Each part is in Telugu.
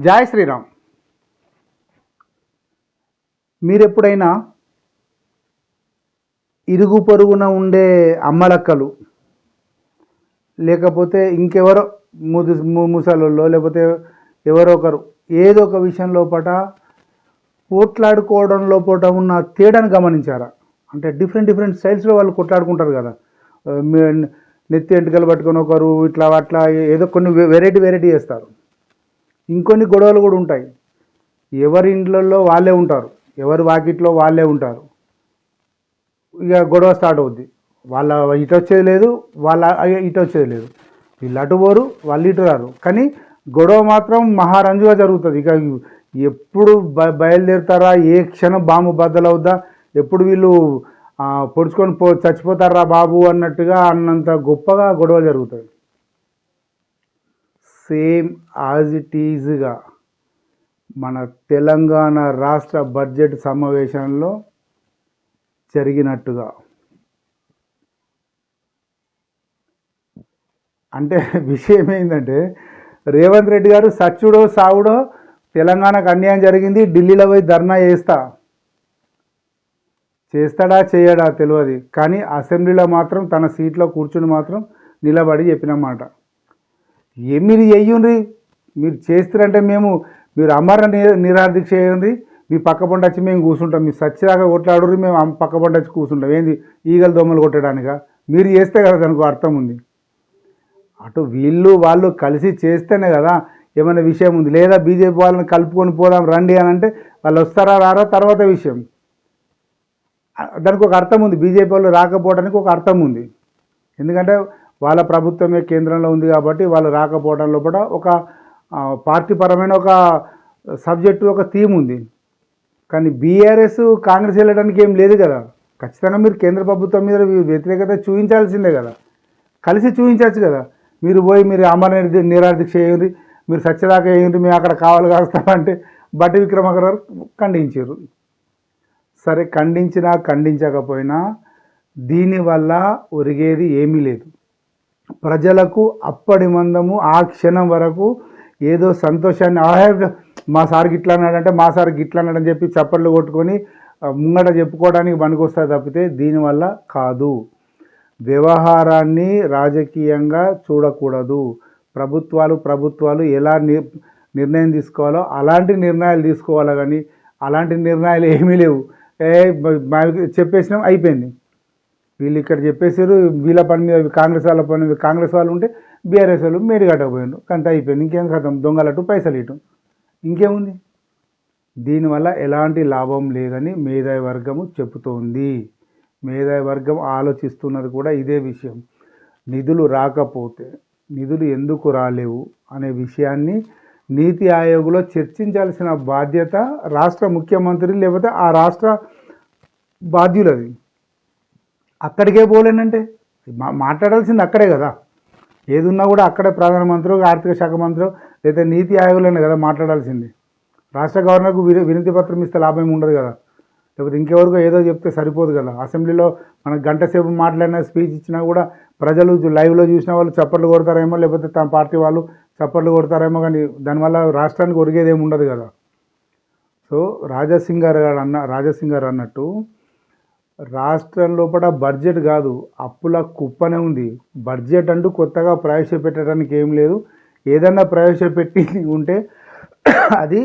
జై శ్రీరామ్. మీరెప్పుడైనా ఇరుగు పొరుగున ఉండే అమ్మలక్కలు లేకపోతే ఇంకెవరో ముసలోళ్ళో లేకపోతే ఎవరో ఒకరు ఏదో ఒక విషయం లోపట కొట్లాడుకోవడం లోపల ఉన్న తేడాను గమనించారా? అంటే డిఫరెంట్ స్టైల్స్లో వాళ్ళు కొట్లాడుకుంటారు కదా. నెత్తి ఎంటుకలు పట్టుకొని ఒకరు ఇట్లా అట్లా ఏదో కొన్ని వెరైటీ చేస్తారు. ఇంకొన్ని గొడవలు కూడా ఉంటాయి. ఎవరి ఇండ్లలో వాళ్ళే ఉంటారు, ఎవరి వాకిట్లో వాళ్ళే ఉంటారు. ఇక గొడవ స్టార్ట్ అవుద్ది. వాళ్ళ ఇటు వచ్చేది లేదు, వాళ్ళ ఇటు వచ్చేది లేదు. వీళ్ళు అటు పోరు, వాళ్ళు ఇటు రారు. కానీ గొడవ మాత్రం మహారంజుగా జరుగుతుంది. ఇక ఎప్పుడు బయలుదేరుతారా, ఏ క్షణం బాంబు బద్దలవుద్దా, ఎప్పుడు వీళ్ళు పొడుచుకొని చచ్చిపోతారా బాబు అన్నట్టుగా అన్నంత గొప్పగా గొడవ జరుగుతుంది. సేమ్ యాజ్ ఇట్ ఈజ్గా మన తెలంగాణ రాష్ట్ర బడ్జెట్ సమావేశంలో జరిగినట్టుగా. అంటే విషయం ఏంటంటే, రేవంత్ రెడ్డి గారు సచ్చుడో సావుడో తెలంగాణకు అన్యాయం జరిగింది, ఢిల్లీలో పోయి ధర్నా చేస్తాడా చేయడా తెలియదు. కానీ అసెంబ్లీలో మాత్రం తన సీట్లో కూర్చుని మాత్రం నిలబడి చెప్పినమాట, మీరు చెయ్యండి, మీరు చేస్తారంటే మీరు అమర నిరాదీక్ష చేయండి, మీ పక్క పంట వచ్చి మేము కూర్చుంటాం, మీరు సచ్చిదాకా కొట్లాడుర్రి, మేము పక్క పంట వచ్చి కూర్చుంటాం. ఏంది ఈగలు దొమ్మలు కొట్టడానిక? మీరు చేస్తే కదా దానికి అర్థం ఉంది. అటు వాళ్ళు కలిసి చేస్తేనే కదా ఏమైనా విషయం ఉంది. లేదా బీజేపీ వాళ్ళని కలుపుకొని పోదాం రండి అని అంటే వాళ్ళు వస్తారా రారా తర్వాత విషయం. దానికి ఒక అర్థం ఉంది. బీజేపీ వాళ్ళు రాకపోవడానికి ఒక అర్థం ఉంది. ఎందుకంటే వాళ్ళ ప్రభుత్వమే కేంద్రంలో ఉంది కాబట్టి వాళ్ళు రాకపోవడం లోపల ఒక పార్టీ పరమైన ఒక సబ్జెక్టు, ఒక థీమ్ ఉంది. కానీ బీఆర్ఎస్ కాంగ్రెస్ వెళ్ళడానికి ఏం లేదు కదా. ఖచ్చితంగా మీరు కేంద్ర ప్రభుత్వం మీద వ్యతిరేకత చూపించాల్సిందే కదా, కలిసి చూపించవచ్చు కదా. మీరు పోయి మీరు అమర నిరాదీక్ష చేయండి, మీరు సత్యదాకా చేయండి, మేము అక్కడ కావాలి కాస్తామంటే బట్టి విక్రమార్క గారు ఖండించారు. సరే, ఖండించినా ఖండించకపోయినా దీనివల్ల ఒరిగేది ఏమీ లేదు. ప్రజలకు అప్పటి మందము ఆ క్షణం వరకు ఏదో సంతోషాన్ని, మా సార్కి ఇట్లా అన్నాడంటే మా సార్కి ఇట్లా అన్నాడని చెప్పి చప్పట్లు కొట్టుకొని ముంగట చెప్పుకోవడానికి పనికొస్తుంది తప్పితే దీనివల్ల కాదు. వ్యవహారాన్ని రాజకీయంగా చూడకూడదు. ప్రభుత్వాలు ఎలా నిర్ణయం తీసుకోవాలో అలాంటి నిర్ణయాలు తీసుకోవాలి. కానీ అలాంటి నిర్ణయాలు ఏమీ లేవు. చెప్పేసినాం, అయిపోయింది. వీళ్ళు ఇక్కడ చెప్పేసారు, వీళ్ళ పని మీద కాంగ్రెస్ వాళ్ళ పని మీద కాంగ్రెస్ వాళ్ళు ఉంటే బీఆర్ఎస్ వాళ్ళు మేడిగట్టకపోయారు, కంత అయిపోయింది. ఇంకేం కథం, దొంగలట్టు పైసలు ఇవ్వటం, ఇంకేముంది. దీనివల్ల ఎలాంటి లాభం లేదని మేధావి వర్గము చెబుతోంది. మేధావి వర్గం ఆలోచిస్తున్నది కూడా ఇదే విషయం. నిధులు రాకపోతే నిధులు ఎందుకు రాలేవు అనే విషయాన్ని నీతి ఆయోగ్లో చర్చించాల్సిన బాధ్యత రాష్ట్ర ముఖ్యమంత్రి లేకపోతే ఆ రాష్ట్ర బాధ్యులది. అక్కడికే పోలేనంటే మాట్లాడాల్సింది అక్కడే కదా. ఏదున్నా కూడా అక్కడే ప్రధానమంత్రి, ఆర్థిక శాఖ మంత్రి లేదా నీతి ఆయోగ్లోనే కదా మాట్లాడాల్సింది. రాష్ట్ర గవర్నర్కు వినతి పత్రం ఇస్తే లాభం ఉండదు కదా, లేకపోతే ఇంకెవరికో ఏదో చెప్తే సరిపోదు కదా. అసెంబ్లీలో మనకు గంట సేపు మాట్లాడిన స్పీచ్ ఇచ్చినా కూడా ప్రజలు లైవ్లో చూసిన వాళ్ళు చప్పట్లు కొడతారేమో, లేకపోతే తమ పార్టీ వాళ్ళు చప్పట్లు కొడతారేమో, కానీ దానివల్ల రాష్ట్రానికి ఒరిగేది ఏమి ఉండదు కదా. సో రాజాసింగ్ గారు అన్నట్టు రాష్ట్రం లోపల బడ్జెట్ కాదు, అప్పుల కుప్పనే ఉంది. బడ్జెట్ అంటూ కొత్తగా ప్రవేశపెట్టడానికి ఏం లేదు. ఏదన్నా ప్రవేశపెట్టి ఉంటే అది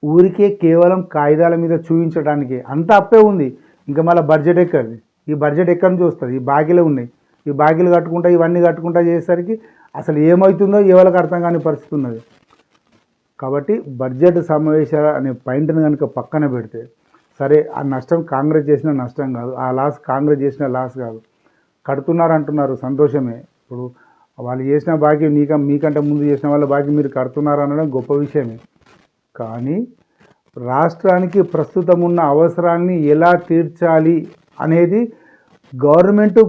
ఊరికే కేవలం కాగితాల మీద చూపించడానికి, అంత అప్పే ఉంది. ఇంకా మళ్ళీ బడ్జెట్ ఎక్కడిది? ఈ బడ్జెట్ ఎక్కడి నుంచి వస్తుంది? ఈ బాకీలే ఉన్నాయి. ఈ బాకీలు కట్టుకుంటా ఇవన్నీ కట్టుకుంటా చేసేసరికి అసలు ఏమవుతుందో ఎవరికి అర్థం కాని పరిస్థితి ఉన్నది. కాబట్టి బడ్జెట్ సమావేశాలు అనే పాయింట్ని కనుక పక్కన పెడితే, సరే ఆ నష్టం కాంగ్రెస్ చేసిన నష్టం కాదు, ఆ లాస్ కాంగ్రెస్ చేసిన లాస్ కాదు. కడుతున్నారు అంటున్నారు, సంతోషమే. ఇప్పుడు వాళ్ళు చేసిన బాకీ మీకంటే ముందు చేసిన వాళ్ళ బాకీ మీరు కడుతున్నారు అనడం గొప్ప విషయమే. కానీ రాష్ట్రానికి ప్రస్తుతం ఉన్న అవసరాన్ని ఎలా తీర్చాలి అనేది గవర్నమెంట్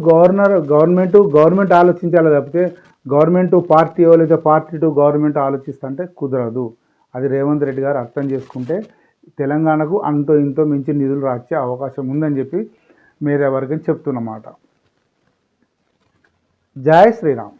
ఆలోచించాలి తప్పితే గవర్నమెంట్ పార్టీ లేదా పార్టీ టు గవర్నమెంట్ ఆలోచిస్తుంటే కుదరదు. అది రేవంత్ రెడ్డి గారు అర్థం చేసుకుంటే తెలంగాణకు అంతో ఇంతో మించి నిధులు రాచే అవకాశం ఉందని చెప్పి మేధావర్గం చెప్తున్నమాట. జై శ్రీరామ్.